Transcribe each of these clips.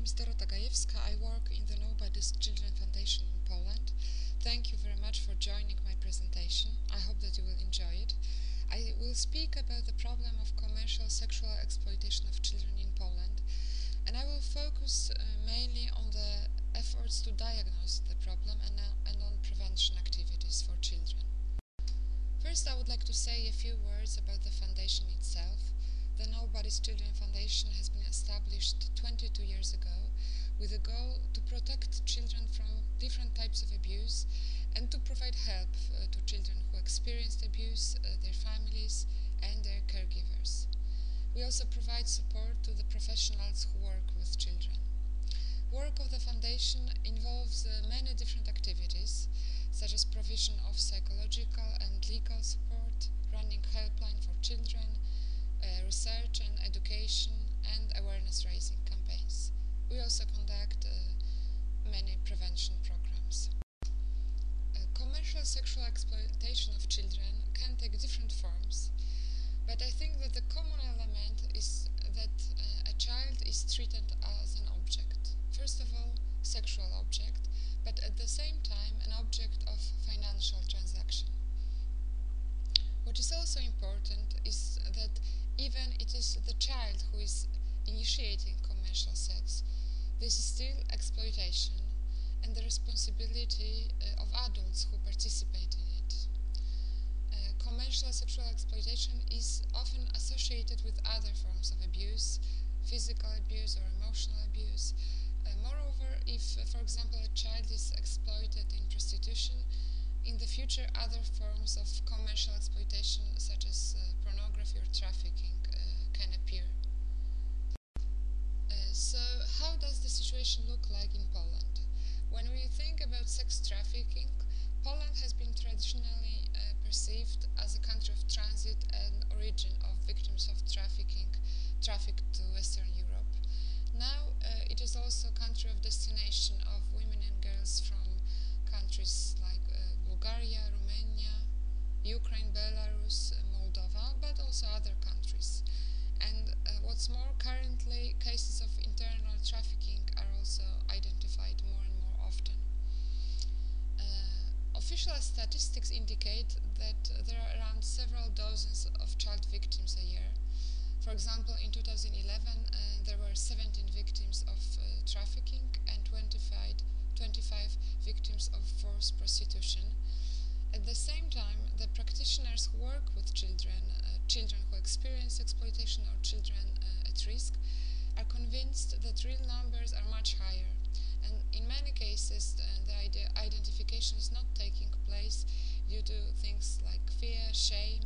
is Dorota Gajewska. I work in the Nobody's Children Foundation in Poland. Thank you very much for joining my presentation. I hope that you will enjoy it. I will speak about the problem of commercial sexual exploitation of children in Poland, and I will focus mainly on the efforts to diagnose the problem and on prevention activities for children. First, I would like to say a few words about the foundation itself. The Nobody's Children Foundation has been established 22 years ago with a goal to protect children from different types of abuse and to provide help to children who experienced abuse, their families and their caregivers. We also provide support to the professionals who work with children. Work of the foundation involves many different activities, such as provision of psychological and legal support, running helpline for children, research and education, and awareness-raising campaigns. We also conduct many prevention programs. Commercial sexual exploitation of children can take different forms, but I think that the common element is that a child is treated as an object. First of all, sexual object, but at the same time an object of financial transaction. What is also important is that even it is the child who is initiating commercial sex, this is still exploitation and the responsibility of adults who participate in it. Commercial sexual exploitation is often associated with other forms of abuse, physical abuse or emotional abuse. Moreover, if, for example, a child is exploited in prostitution, in the future other forms of commercial exploitation such as pornography or trafficking can appear. So how does the situation look like in Poland? When we think about sex trafficking, Poland has been traditionally perceived as a country of transit and origin of victims of trafficking trafficked to Western Europe. Now it is also a country of destination of women and girls from countries like Bulgaria, Romania, Ukraine, Belarus, Moldova, but also other countries. And what's more, currently cases of internal trafficking are also identified more and more often. Official statistics indicate that there are around several dozens of child victims a year. For example, in 2011 there were 17 victims of trafficking and 25 victims of forced prostitution. At the same time, the practitioners who work with children, children who experience exploitation or children at risk, are convinced that real numbers are much higher. And in many cases, the identification is not taking place due to things like fear, shame,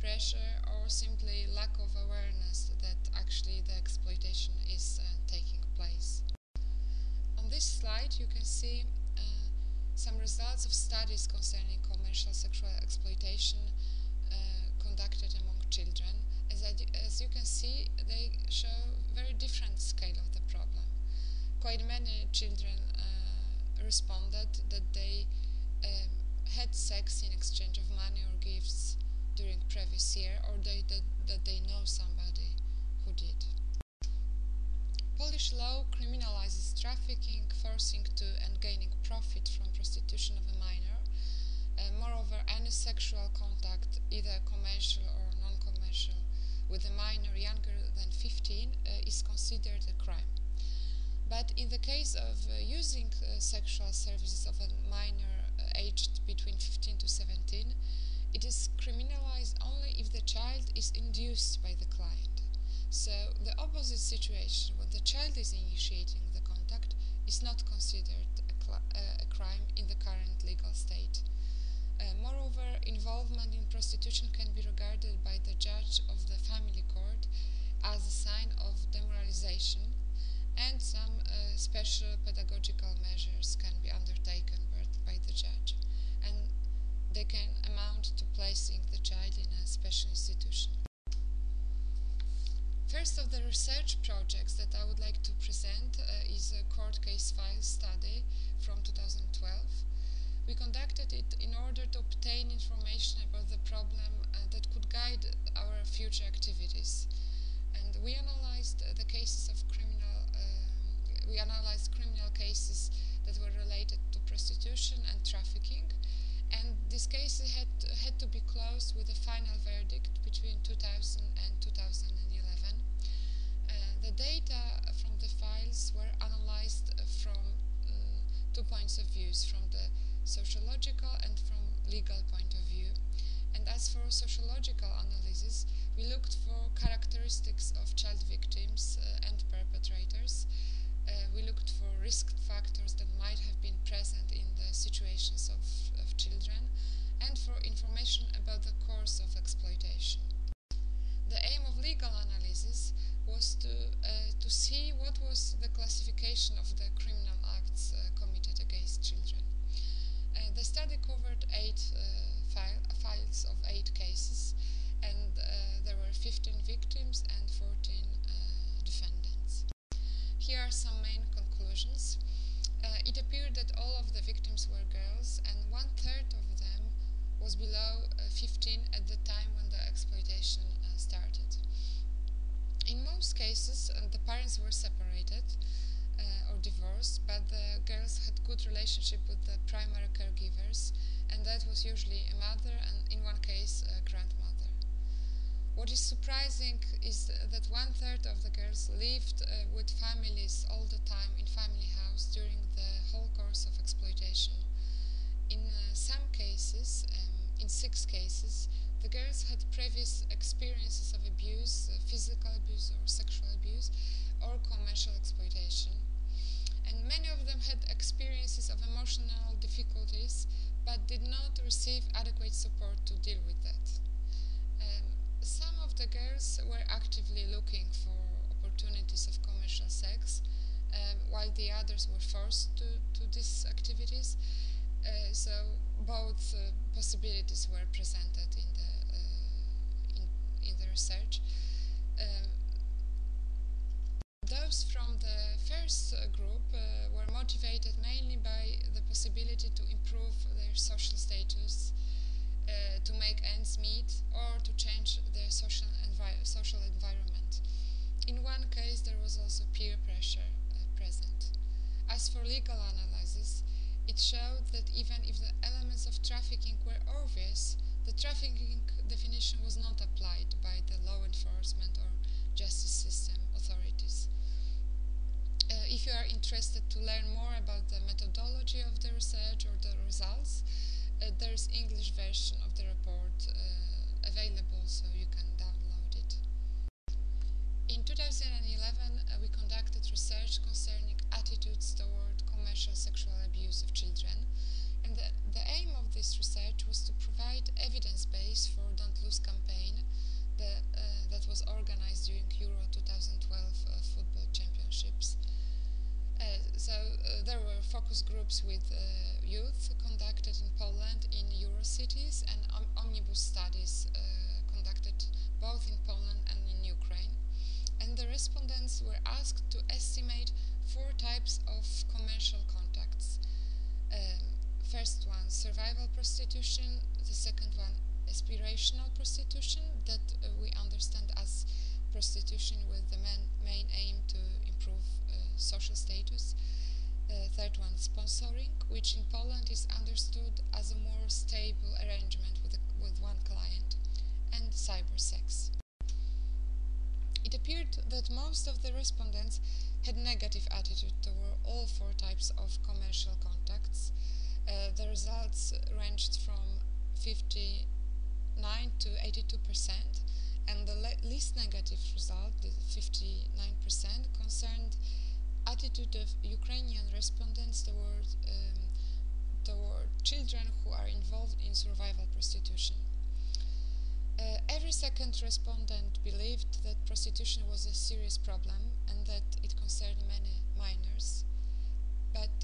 pressure, or simply lack of awareness that actually the exploitation is taking place. On this slide, you can see some results of studies concerning commercial sexual exploitation conducted among children. As you can see, they show very different scale of the problem. Quite many children responded that they had sex in exchange of money or gifts during previous year, or that they know somebody who did. Polish law criminalizes trafficking, forcing to and gaining profit from prostitution of a minor. Moreover, any sexual contact, either commercial or non-commercial, with a minor younger than 15 is considered a crime. But in the case of using sexual services of a minor aged between 15 to 17, it is criminalized only if the child is induced by the client. So the opposite situation, when the child is initiating the contact, is not considered a crime in the current legal state. Moreover, involvement in prostitution can be regarded by the judge of the family court as a sign of demoralization, and some special pedagogical measures can be undertaken by the judge, and they can amount to placing the child in a special institution. First of the research projects that I would like to present is a court case file study from 2012. We conducted it in order to obtain information about the problem that could guide our future activities. And we analyzed the cases of we we analyzed criminal cases that were related to prostitution and trafficking, and these cases had to be closed with a final verdict between 2000 and 2011. The data from the files were analyzed from 2 points of view, from the sociological and from legal point of view. And as for sociological analysis, we looked for characteristics of child victims and perpetrators. We looked for risk factors that might have been present in the situations of children, and for information about the course of exploitation. The aim of legal analysis was to see what was the classification of the criminal acts committed against children. The study covered 8 files of 8 cases, and there were 15 victims and 14 defendants. Here are some main conclusions. It appeared that all of the victims were girls, and 1/3 of them was below 15 at the time when the exploitation started. In most cases, the parents were separated or divorced, but the girls had good relationship with the primary caregivers, and that was usually a mother and, in one case, a grandmother. What is surprising is that 1/3 of the girls lived with families all the time in family house during the whole course of exploitation. In some cases, in 6 cases, the girls had previous experiences of abuse, physical abuse or sexual abuse, or commercial exploitation. And many of them had experiences of emotional difficulties, but did not receive adequate support to deal with that. Some of the girls were actively looking for opportunities of commercial sex, while the others were forced to these activities. So both possibilities were presented in the research. Those from the first group were motivated mainly by the possibility to improve their social status, to make ends meet, or to change their social environment. In one case, there was also peer pressure present. As for legal analysis, it showed that even if the elements of trafficking were obvious, the trafficking definition was not applied by the law enforcement or justice system authorities. If you are interested to learn more about the methodology of the research or the results, there is English version of the report available, so you can download it. In 2011, we conducted research concerning attitudes toward commercial sexual abuse of children, and the aim of this research was to provide evidence base for Don't Lose campaign that was organized during Euro 2012 football championships. There were focus groups with youth conducted in Poland in Euro cities, and omnibus studies conducted both in Poland and in Ukraine. And the respondents were asked to estimate 4 types of commercial contacts. First one, survival prostitution. The second one, aspirational prostitution, that we understand as prostitution with the main aim to improve social status. Third one, sponsoring, which in Poland is understood as a more stable arrangement with one client. And cybersex. It appeared that most of the respondents had negative attitude toward all 4 types of commercial contacts. The results ranged from 59 to 82%, and the least negative result, the 59%, concerned attitude of Ukrainian respondents toward children who are involved in survival prostitution. Every second respondent believed that prostitution was a serious problem and that it concerned many minors, but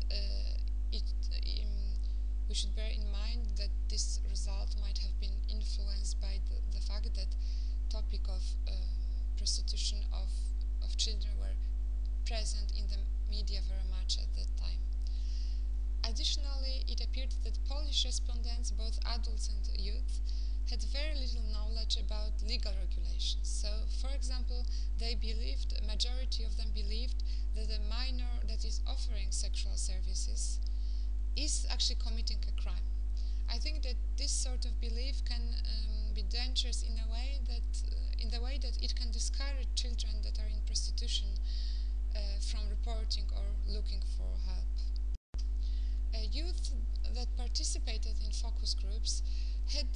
we should bear in mind that this result might have been influenced by the fact that topic of prostitution of children were present in the media very much at that time. Additionally, it appeared that Polish respondents, both adults and youth, had very little knowledge about legal regulations. So, for example, a majority of them believed that a minor that services is actually committing a crime. I think that this sort of belief can be dangerous in a way that it can discourage children that are in prostitution from reporting or looking for help. Youth that participated in focus groups had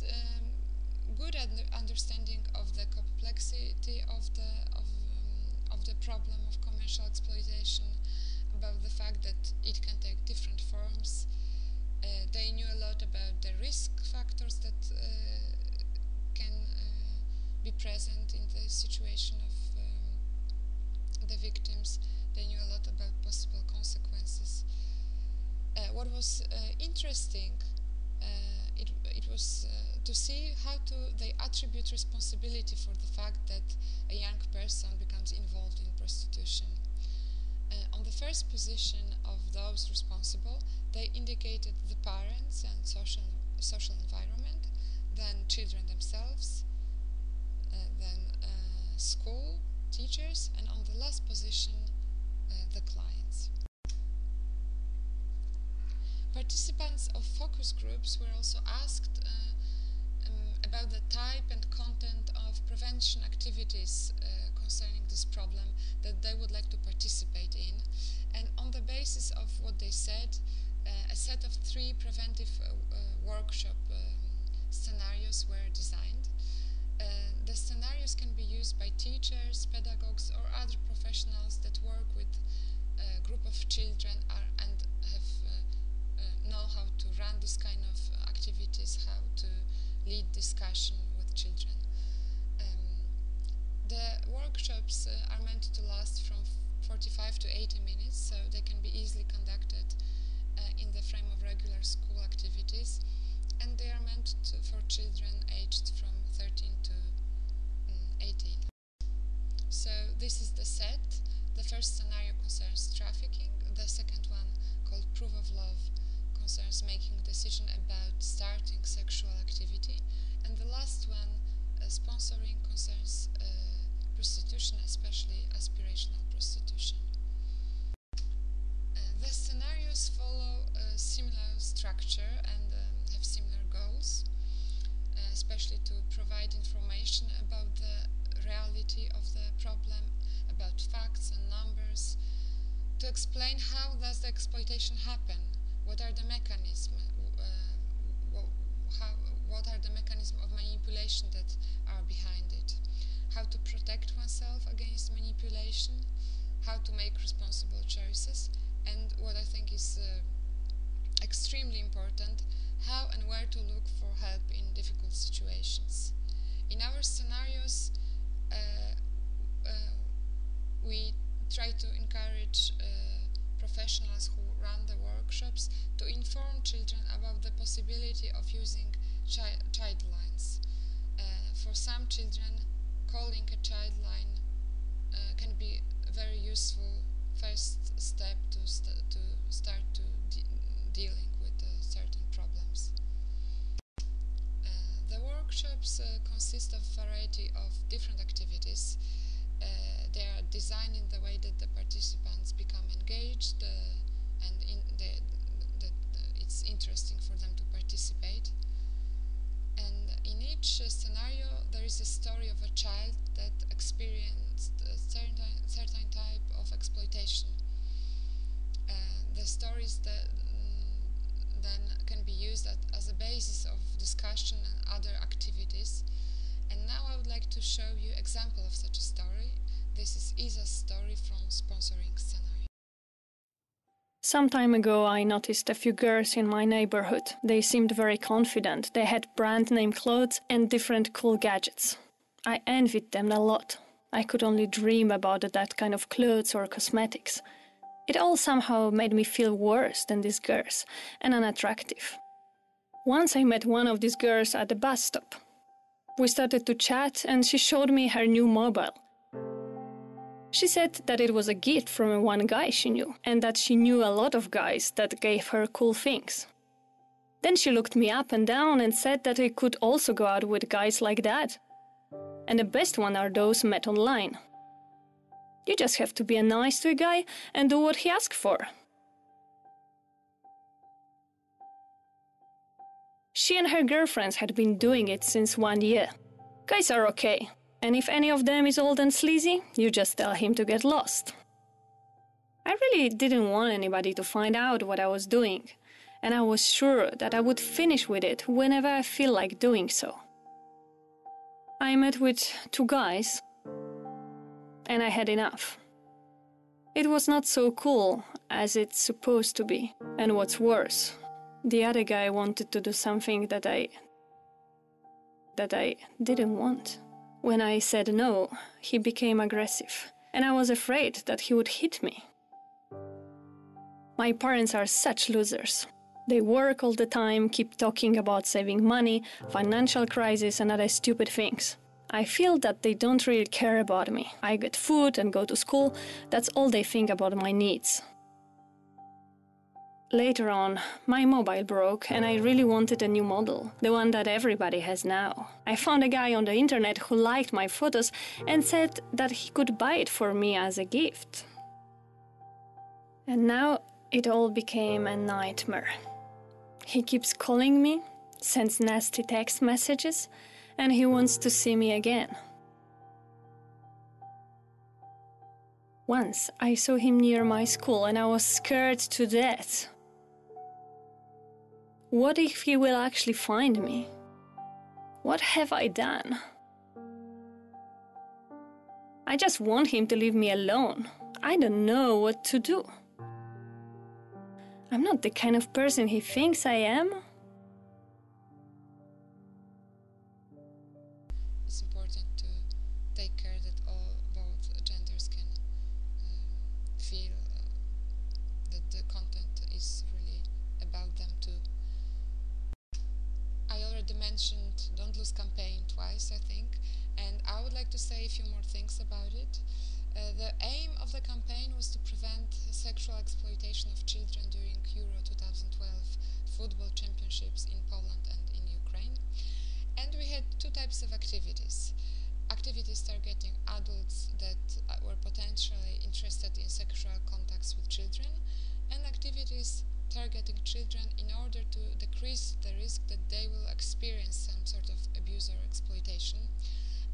good understanding of the complexity of the problem of commercial exploitation, about the fact that it can take different forms. They knew a lot about the risk factors that can be present in the situation of the victims. They knew a lot about possible consequences. What was interesting, it was to see how they attribute responsibility for the fact that a young person becomes involved in prostitution. On the first position of those responsible, they indicated the parents and social environment, then children themselves, then school, teachers, and on the last position, the clients. Participants of focus groups were also asked about the type and content of prevention activities concerning this problem that they would like to participate in, and on the basis of what they said, a set of 3 preventive workshop scenarios were designed. The scenarios can be used by teachers, pedagogues, or other professionals that work with a group of children and have know how to run this kind of activities, how to lead discussion with children. The workshops are meant to last from 45 to 80 minutes, so they can be easily conducted in the frame of regular school activities, and they are meant for children aged from 13 to 18. So this is the set. The first scenario concerns trafficking, the second one, called Proof of Love, concerns making a decision about starting sexual activity, and the last one, sponsoring, concerns prostitution, especially aspirational prostitution. The scenarios follow a similar structure and have similar goals, especially to provide information about the reality of the problem, about facts and numbers, to explain how does the exploitation happen, what are the mechanisms, what are the mechanisms of manipulation that are behind it, how to protect oneself against manipulation, how to make responsible choices, and what I think is extremely important, how and where to look for help in difficult situations. In our scenarios, we try to encourage professionals who run the workshops to inform children about the possibility of using child lines. For some children, calling a child line can be a very useful first step to start dealing with certain problems. The workshops consist of a variety of different activities. They are designed in the way that the participants become engaged and it's interesting for them to participate. And in each scenario there is a story of a child that experienced a certain type of exploitation. The stories that then can be used as a basis of discussion and other activities. And now I would like to show you an example of such a story. This is Isa's story from Sponsoring Scenario. Some time ago I noticed a few girls in my neighborhood. They seemed very confident. They had brand name clothes and different cool gadgets. I envied them a lot. I could only dream about that kind of clothes or cosmetics. It all somehow made me feel worse than these girls and unattractive. Once I met one of these girls at the bus stop. We started to chat and she showed me her new mobile. She said that it was a gift from one guy she knew, and that she knew a lot of guys that gave her cool things. Then she looked me up and down and said that I could also go out with guys like that. And the best ones are those met online. You just have to be nice to a guy and do what he asks for. She and her girlfriends had been doing it since 1 year. Guys are okay, and if any of them is old and sleazy, you just tell him to get lost. I really didn't want anybody to find out what I was doing, and I was sure that I would finish with it whenever I feel like doing so. I met with 2 guys, and I had enough. It was not so cool as it's supposed to be, and what's worse, the other guy wanted to do something that I didn't want. When I said no, he became aggressive, and I was afraid that he would hit me. My parents are such losers. They work all the time, keep talking about saving money, financial crisis, and other stupid things. I feel that they don't really care about me. I get food and go to school. That's all they think about my needs. Later on, my mobile broke and I really wanted a new model, the one that everybody has now. I found a guy on the internet who liked my photos and said that he could buy it for me as a gift. And now it all became a nightmare. He keeps calling me, sends nasty text messages, and he wants to see me again. Once I saw him near my school and I was scared to death. What if he will actually find me? What have I done? I just want him to leave me alone. I don't know what to do. I'm not the kind of person he thinks I am. It's important to take care that both genders can feel that the content is really about them too. I already mentioned Don't Lose campaign twice, I think, and I would like to say a few more things about it. The aim of the campaign was to prevent sexual exploitation of children during Euro 2012 football championships in Poland and in Ukraine. And we had 2 types of activities. Activities targeting adults that were potentially interested in sexual contacts with children, and activities targeting children in order to decrease the risk that they will experience some sort of abuse or exploitation.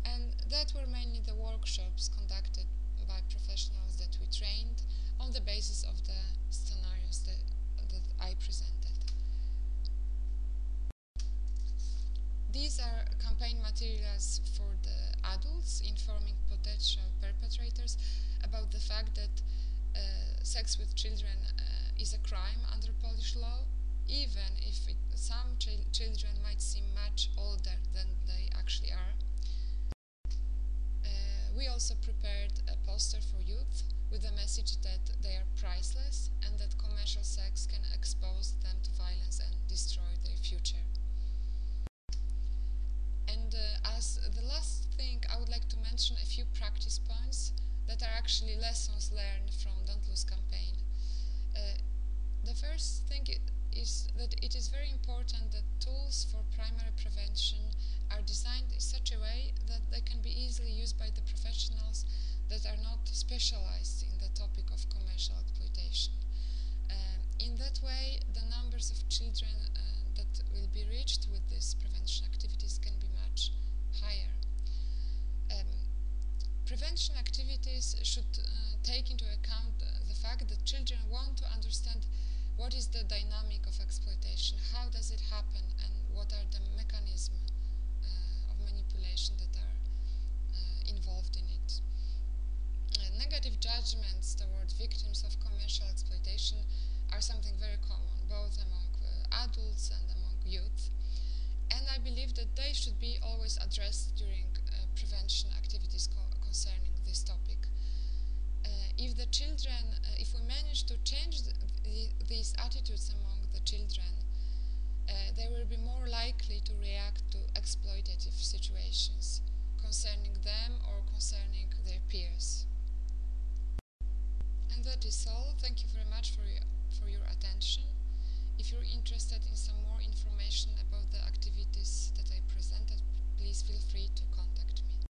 And that were mainly the workshops conducted by professionals that we trained on the basis of the scenarios that I presented. These are campaign materials for the adults, informing potential perpetrators about the fact that sex with children is a crime under Polish law, even if some children might seem much older than they actually are. We also prepared a poster for youth with the message that they are priceless and that commercial sex can expose them to violence and destroy their future. And as the last thing, I would like to mention a few practice points that are actually lessons learned from Don't Lose campaign. The first thing is that it is very important that tools for primary prevention are designed in such a way that they can be easily used by the professionals that are not specialized in the topic of commercial exploitation. In that way, the numbers of children that will be reached with these prevention activities can be much higher. Prevention activities should take into account the fact that children want to understand what is the dynamic of exploitation, how does it happen, and what are the mechanisms of manipulation that are involved in it. Negative judgments toward victims of commercial exploitation are something very common, both among adults and among youth, and I believe that they should be always addressed during prevention activities concerning this topic. If we manage to change these attitudes among the children, they will be more likely to react to exploitative situations concerning them or concerning their peers. And that is all. Thank you very much for your attention. If you're interested in some more information about the activities that I presented, please feel free to contact me.